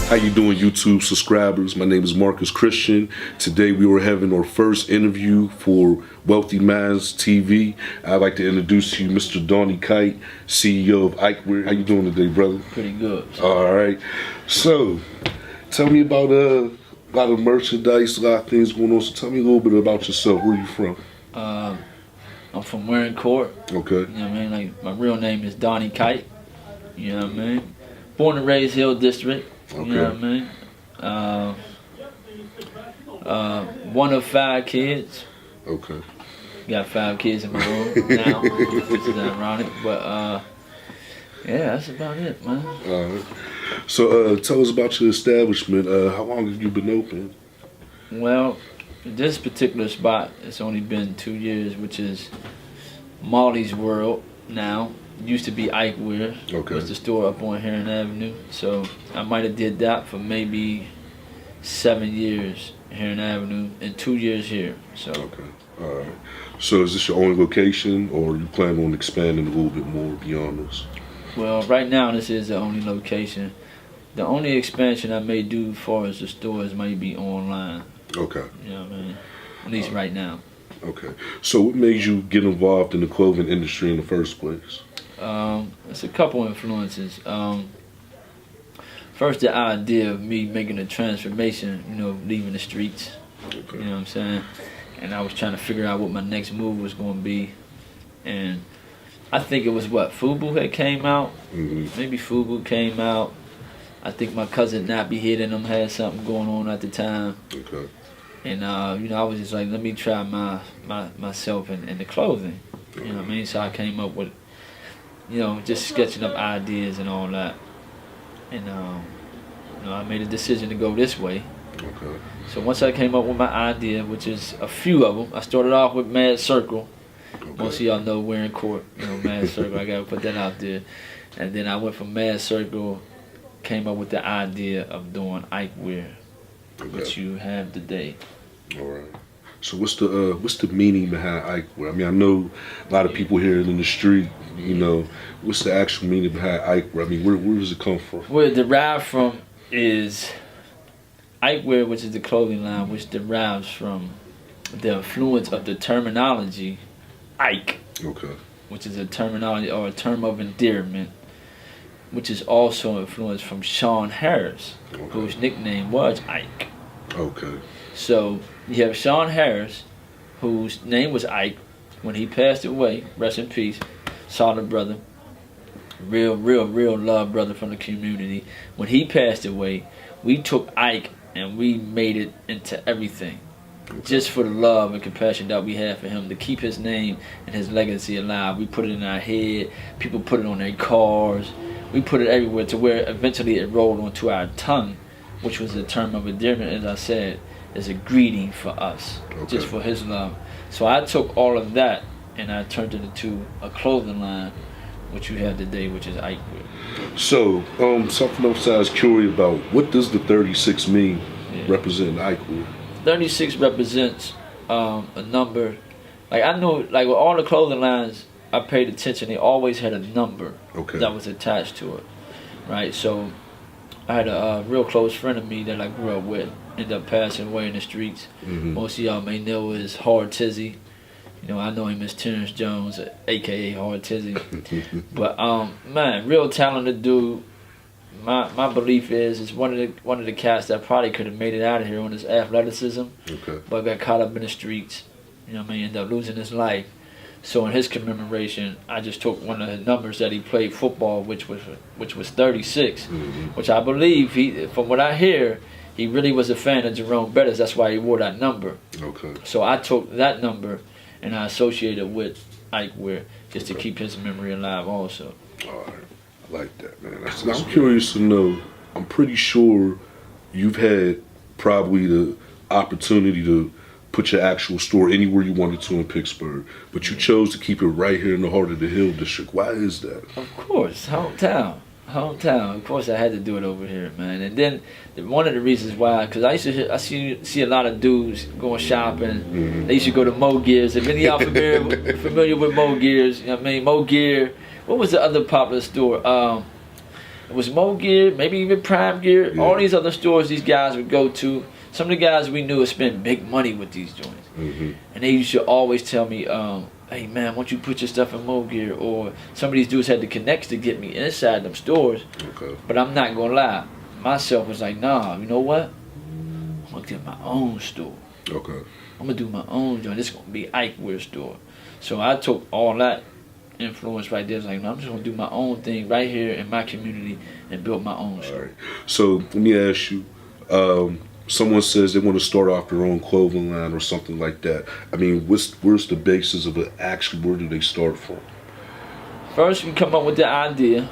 How you doing, YouTube subscribers? My name is Marcus Christian. Today we were having our first interview for Wealthy Minds TV. I'd like to introduce to you Mr. Donnie Kyte, CEO of Ikewear. How you doing today, brother? Pretty good. All right. So, tell me about a lot of merchandise, a lot of things going on. So tell me a little bit about yourself. Where you from? I'm from Warren Court. Okay. You know what I mean? Like, my real name is Donnie Kyte. You know what I mean? Born and raised Hill District. Okay. You know what I mean? One of 5 kids. Okay. Got 5 kids in my room now, which is ironic. But yeah, that's about it, man. All right. So tell us about your establishment. How long have you been open? Well, this particular spot, it's only been 2 years, which is Molly's World now. Used to be Ikewear. Okay. Was the store up on Heron Avenue. So I might have did that for maybe 7 years, Heron Avenue, and 2 years here. So. Okay. All right. So is this your only location, or you plan on expanding a little bit more beyond this? Well, right now this is the only location. The only expansion I may do as far as the stores might be online. Okay. You know what I mean? At least right now. Okay. So what made you get involved in the clothing industry in the first place? It's a couple influences. First, the idea of me making a transformation, you know, leaving the streets. Okay. You know what I'm saying? And I was trying to figure out what my next move was going to be. And I think it was what, FUBU had came out? Mm-hmm. Maybe FUBU came out. I think my cousin Nappy Head and them had something going on at the time. Okay. And, you know, I was just like, let me try myself in the clothing. You know what I mean? So I came up with, you know, just sketching up ideas and all that. And, you know, I made a decision to go this way. Okay. So once I came up with my idea, which is a few of them, I started off with Mad Circle. Okay. Most of y'all know Warren Court, you know, Mad Circle. I got to put that out there. And then I went from Mad Circle, came up with the idea of doing Ikewear, which you have today. All right. So what's the meaning behind Ikewear? I mean, I know a lot of people here in the street. You know, what's the actual meaning behind Ikewear? I mean, where does it come from? Where it derived from is Ikewear, which is the clothing line, which derives from the influence of the terminology Ike. Okay. Which is a terminology or a term of endearment, which is also influenced from Sean Harris, Okay. whose nickname was Ike. Okay. So you have Sean Harris, whose name was Ike. When he passed away, rest in peace, solid brother, real love brother from the community. When he passed away, we took Ike and we made it into everything. Okay. Just for the love and compassion that we have for him, to keep his name and his legacy alive. We put it in our head, people put it on their cars, we put it everywhere to where eventually it rolled onto our tongue, which was a term of endearment, as I said, is a greeting for us, Okay. just for his love. So I took all of that and I turned it into a clothing line, which you have today, which is Ikewear. So, something else I was curious about. What does the 36 mean, representing Ikewear? 36 represents a number. Like, I know, like with all the clothing lines, I paid attention. They always had a number that was attached to it, right? So I had a real close friend of me that I grew up with, ended up passing away in the streets. Mm-hmm. Most of y'all may know is Hard Tizzy. You know, I know him as Terrence Jones, aka Hard Tizzy. But man, real talented dude. My belief is one of the cats that probably could have made it out of here on his athleticism, Okay. but got caught up in the streets. You know what I mean? Ended up losing his life. So in his commemoration, I just took one of the numbers that he played football, which was 36, Mm-hmm. which I believe from what I hear, he really was a fan of Jerome Bettis. That's why he wore that number. Okay. So I took that number and I associated with Ikewear just to keep his memory alive also. All right. I like that, man. I'm curious to know, I'm pretty sure you've had probably the opportunity to put your actual store anywhere you wanted to in Pittsburgh, but you chose to keep it right here in the heart of the Hill District. Why is that? Of course, hometown. Of course, I had to do it over here, man. And then one of the reasons why, because I see a lot of dudes going shopping. Mm-hmm. They used to go to Mo Gears. If any of y'all familiar with Mo Gears, you know what I mean? Mo Gear. What was the other popular store? It was Mo Gear, maybe even Prime Gear. Yeah. All these other stores these guys would go to. Some of the guys we knew would spend big money with these joints. Mm-hmm. And they used to always tell me, hey man, why don't you put your stuff in Mo Gear? Or some of these dudes had the connects to get me inside them stores. Okay. But I'm not gonna lie. Myself was like, nah, you know what? I'm gonna get my own store. Okay. I'm gonna do my own joint. This is gonna be Ikewear store. So I took all that influence right there. It's like, no, I'm just gonna do my own thing right here in my community and build my own store. All right. So let me ask you, someone says they want to start off their own clothing line or something like that. I mean, where's the basis of it? Actually, where do they start from? First, we come up with the idea.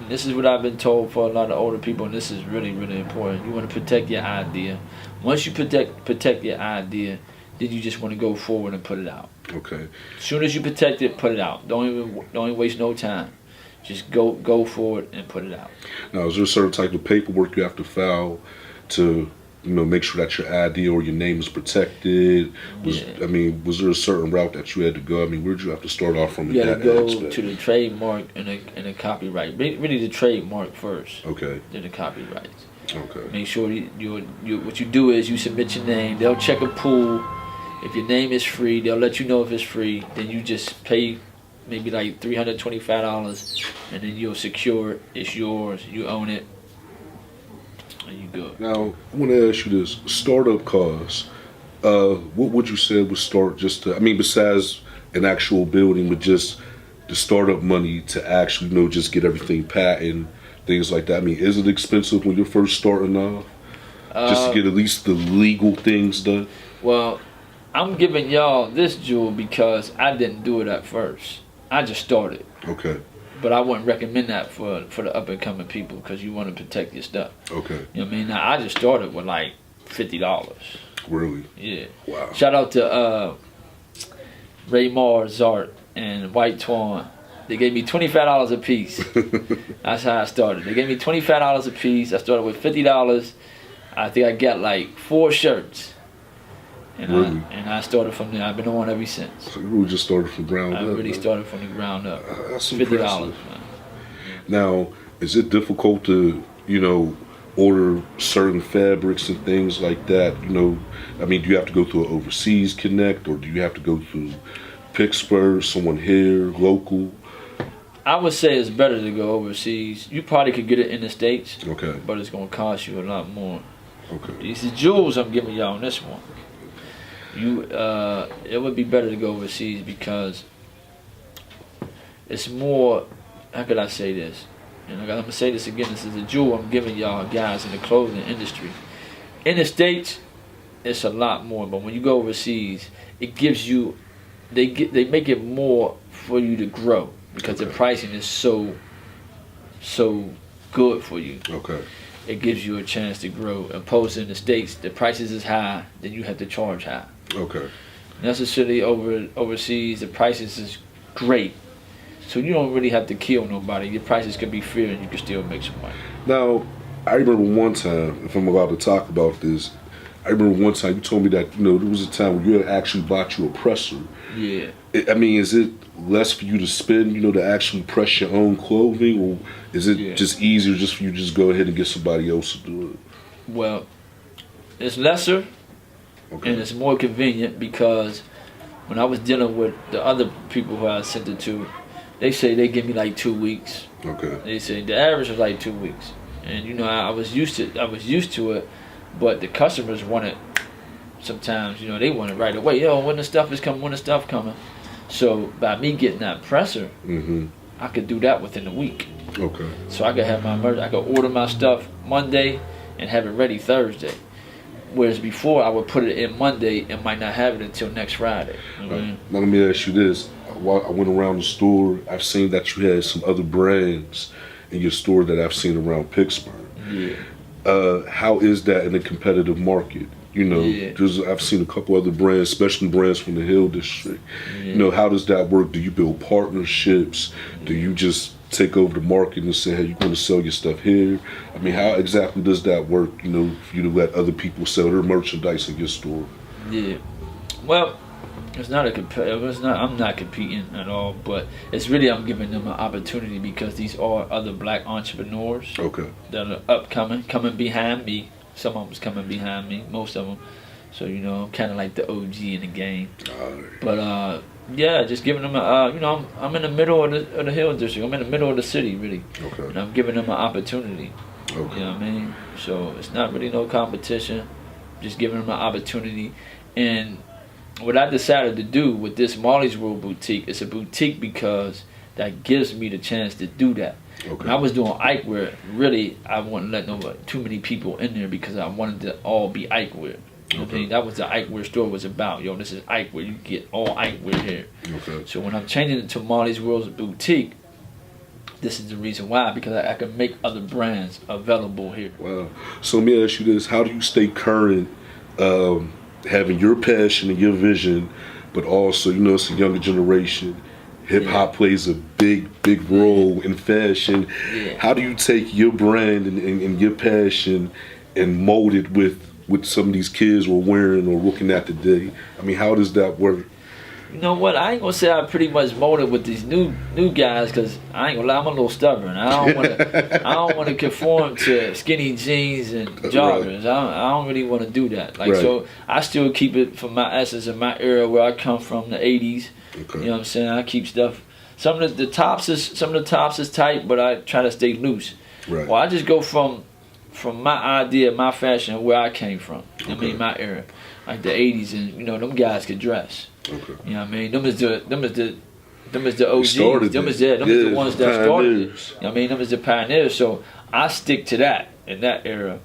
And this is what I've been told for a lot of older people, and this is really, really important. You want to protect your idea. Once you protect your idea, then you just want to go forward and put it out. Okay. As soon as you protect it, put it out. Don't even waste no time. Just go forward and put it out. Now, is there a certain type of paperwork you have to file to, make sure that your ID or your name is protected? I mean, was there a certain route that you had to go? I mean, where'd you have to start off from? You had to go to the trademark and the copyright. Really, the trademark first. Okay. Then the copyrights. Okay. Make sure you what you do is you submit your name. They'll check a pool. If your name is free, they'll let you know if it's free. Then you just pay maybe like $325, and then you'll secure it. It's yours. You own it. And you good. Now, I want to ask you this: startup costs. What would you say would start just to? I mean, besides an actual building, but just the startup money to actually, just get everything patent, things like that. I mean, is it expensive when you're first starting off? Just to get at least the legal things done. Well, I'm giving y'all this jewel because I didn't do it at first. I just started. Okay. But I wouldn't recommend that for the up and coming people because you want to protect your stuff. Okay. You know what I mean? Now I just started with like $50. Really? Yeah. Wow. Shout out to Ray Mars Art and White Twan. They gave me $25 a piece. That's how I started. They gave me $25 a piece. I started with $50. I think I got like 4 shirts. And really? I started from there. I've been on ever since. So you really just started from ground up? I really started from the ground up. That's $50, impressive. man. Now, is it difficult to, order certain fabrics and things like that? I mean, do you have to go through an overseas connect, or do you have to go through Pittsburgh, someone here, local? I would say it's better to go overseas. You probably could get it in the States. Okay. But it's going to cost you a lot more. Okay. These are jewels I'm giving y'all on this one. It would be better to go overseas because it's more, how could I say this? And I'm going to say this again, this is a jewel I'm giving y'all guys in the clothing industry. In the States, it's a lot more, but when you go overseas, it gives you, they make it more for you to grow because the pricing is so good for you. Okay. It gives you a chance to grow. Opposed to in the States, the prices is high, then you have to charge high. Okay. Necessarily overseas, the prices is great. So you don't really have to kill nobody. Your prices can be fair and you can still make some money. Now, I remember one time, if I'm allowed to talk about this, I remember one time you told me that, there was a time when you had actually bought you a presser. Yeah. I mean, is it less for you to spend, to actually press your own clothing, or is it just easier just for you to just go ahead and get somebody else to do it? Well, it's lesser and it's more convenient because when I was dealing with the other people who I sent it to, they say they give me like 2 weeks. Okay. They say the average was like 2 weeks, and I was used to it, but the customers want it. Sometimes they want it right away. When the stuff is coming, when the stuff coming. So by me getting that presser, I could do that within a week. Okay. So I could have I could order my stuff Monday and have it ready Thursday. Whereas before I would put it in Monday and might not have it until next Friday. Now let me ask you this. While I went around the store, I've seen that you had some other brands in your store that I've seen around Pittsburgh. Yeah. How is that in a competitive market? I've seen a couple other brands, especially brands from the Hill District. Yeah. How does that work? Do you build partnerships? Do you just take over the market and say, hey, you're going to sell your stuff here? I mean, how exactly does that work, for you to let other people sell their merchandise in your store? Yeah. Well, It's not a it's not. I'm not competing at all, but it's really I'm giving them an opportunity because these are other black entrepreneurs that are upcoming, coming behind me. Some of them's coming behind me, most of them. So I'm kind of like the OG in the game. But yeah, just giving them a I'm in the middle of the Hill District. I'm in the middle of the city, really, and I'm giving them an opportunity. You know what I mean? So it's not really no competition. Just giving them an opportunity. And what I decided to do with this Marley's World boutique, it's a boutique because that gives me the chance to do that. When I was doing Ikewear, really, I wouldn't let too many people in there because I wanted to all be Ikewear. Okay, that was the Ikewear store was about. This is Ikewear. You get all Ikewear here. So when I'm changing it to Marley's World boutique, this is the reason why, because I can make other brands available here. Wow. So let me ask you this: how do you stay current, having your passion and your vision, but also it's a younger generation? Hip hop plays a big role in fashion. How do you take your brand and your passion and mold it with some of these kids we're wearing or looking at today? I mean, how does that work? You know what? I ain't gonna say I pretty much molded with these new guys, cause I ain't gonna lie, I'm a little stubborn. I don't wanna conform to skinny jeans and joggers. I don't really wanna do that. So I still keep it from my essence of my era where I come from, the '80s. You know what I'm saying? I keep stuff. Some of the tops is tight, but I try to stay loose. Well, I just go from my idea, my fashion, where I came from. I mean, my era, like the '80s, and them guys could dress. You know what I mean? Them is the OGs. Them is the ones that started it. You know what I mean? Them is the pioneers. So I stick to that in that era.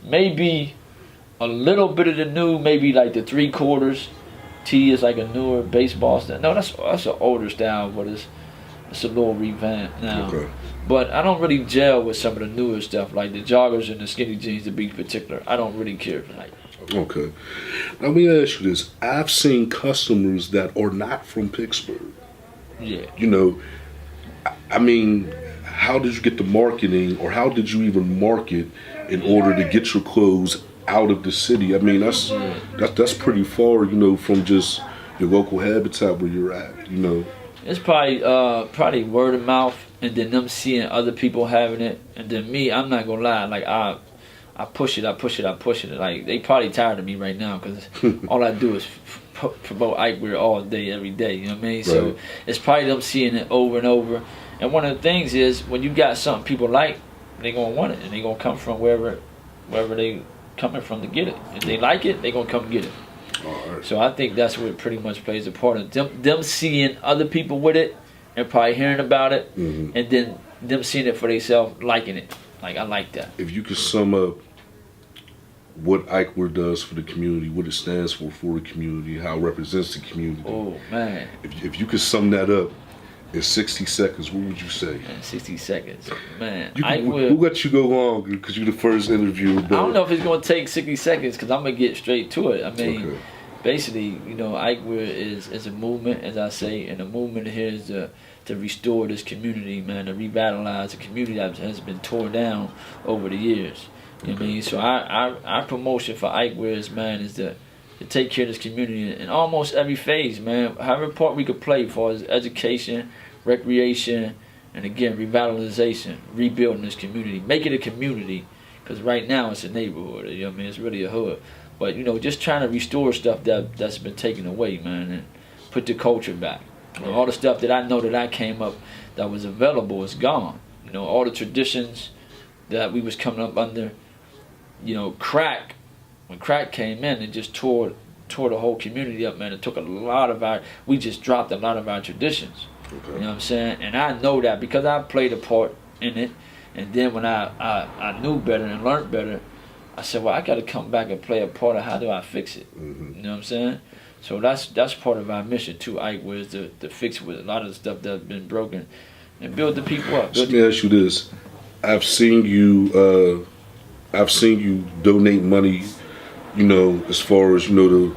Maybe a little bit of the new, maybe like the 3/4. T is like a newer baseball style. No, that's an older style, but it's a little revamped now. But I don't really gel with some of the newer stuff, like the joggers and the skinny jeans to be particular. I don't really care for that. Okay. Now, let me ask you this. I've seen customers that are not from Pittsburgh. Yeah. I mean, how did you get the marketing, or how did you even market in order to get your clothes out of the city? I mean, that's pretty far, from just your local habitat where you're at, It's probably word of mouth, and then them seeing other people having it, and then me, I'm not gonna lie, like I push it. Like, they probably tired of me right now because all I do is promote Ikewear all day, every day. You know what I mean? So it's probably them seeing it over and over. And one of the things is, when you got something people like, they gonna want it, and they gonna come from wherever they coming from to get it. If they like it, they gonna come get it. So I think that's what pretty much plays a part of them seeing other people with it and probably hearing about it, and then them seeing it for themselves, liking it. Like, I like that. If you could sum up what Ikewear does for the community, what it stands for the community, how it represents the community. Oh, man. If you could sum that up in 60 seconds, what would you say? In 60 seconds, man. Who got you go longer? Because you're the first interview. I don't know if it's going to take 60 seconds because I'm going to get straight to it. I mean, basically, Ikewear is a movement, as I say, and the movement here is to restore this community, man, to revitalize a community that has been torn down over the years. You know what I mean? So our promotion for Ikewear, man, is to take care of this community in almost every phase, man. However part we could play for is education, recreation, and again, revitalization, rebuilding this community. Make it a community, because right now it's a neighborhood. You know what I mean? It's really a hood. But, just trying to restore stuff that's been taken away, man, and put the culture back. All the stuff that I know that I came up that was available is gone. All the traditions that we was coming up under, crack. When crack came in, it just tore the whole community up, man. It took we just dropped a lot of our traditions. You know what I'm saying? And I know that because I played a part in it. And then when I knew better and learned better, I said, well, I got to come back and play a part of how do I fix it. You know what I'm saying? So that's part of our mission too, Ikewear, is to fix with a lot of the stuff that's been broken and build the people up. Let me ask you this. I've seen you donate money, as far as, the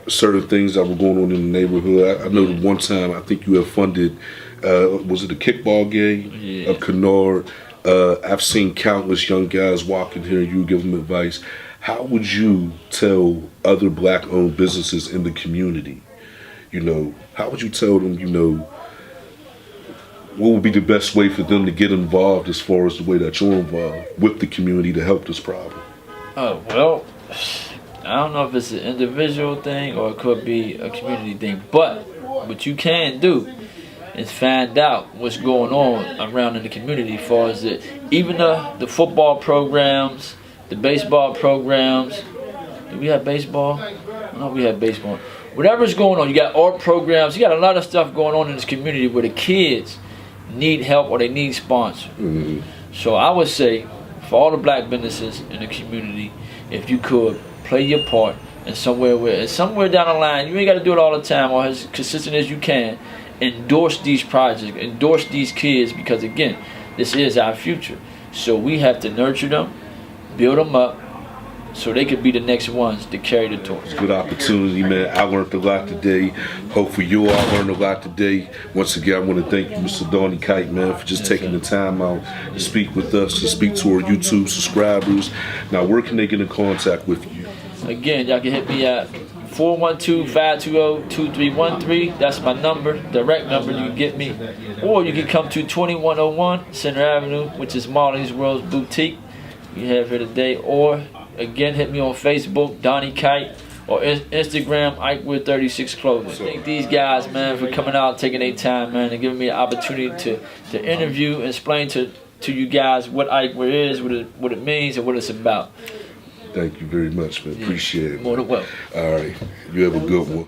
certain things that were going on in the neighborhood. I know that one time, I think you have funded, was it a kickball game of Kennard? I've seen countless young guys walk in here and you give them advice. How would you tell other black-owned businesses in the community you know, how would you tell them, you know, what would be the best way for them to get involved as far as the way that you're involved with the community to help this problem? Oh, well, I don't know if it's an individual thing or it could be a community thing, but what you can do is find out what's going on around in the community as far as even the football programs, the baseball programs. Do we have baseball? No, we have baseball. Whatever's going on, you got art programs, you got a lot of stuff going on in this community where the kids need help or they need sponsors. Mm-hmm. So I would say, for all the black businesses in the community, if you could play your part and somewhere down the line, you ain't got to do it all the time or as consistent as you can, endorse these projects, endorse these kids, because again, this is our future. So we have to nurture them, build them up, so they could be the next ones to carry the torch. Good opportunity, man. I learned a lot today. Hopefully you all learned a lot today. Once again, I want to thank you, Mr. Donnie Kyte, man, for just taking the time out to speak with us, to speak to our YouTube subscribers. Now, where can they get in contact with you? Again, y'all can hit me at 412-520-2313. That's my number, direct number. You can get me. Or you can come to 2101 Center Avenue, which is Marley's World's Boutique. We have here today. Or again, hit me on Facebook, Donnie Kyte, or Instagram, Ikewear 36 Clothing. Thank these guys, man, for coming out, taking their time, man, and giving me an opportunity to interview and explain to you guys what Ikewear is, what it means, and what it's about. Thank you very much, man. Appreciate it. More than welcome. All right. You have a good one.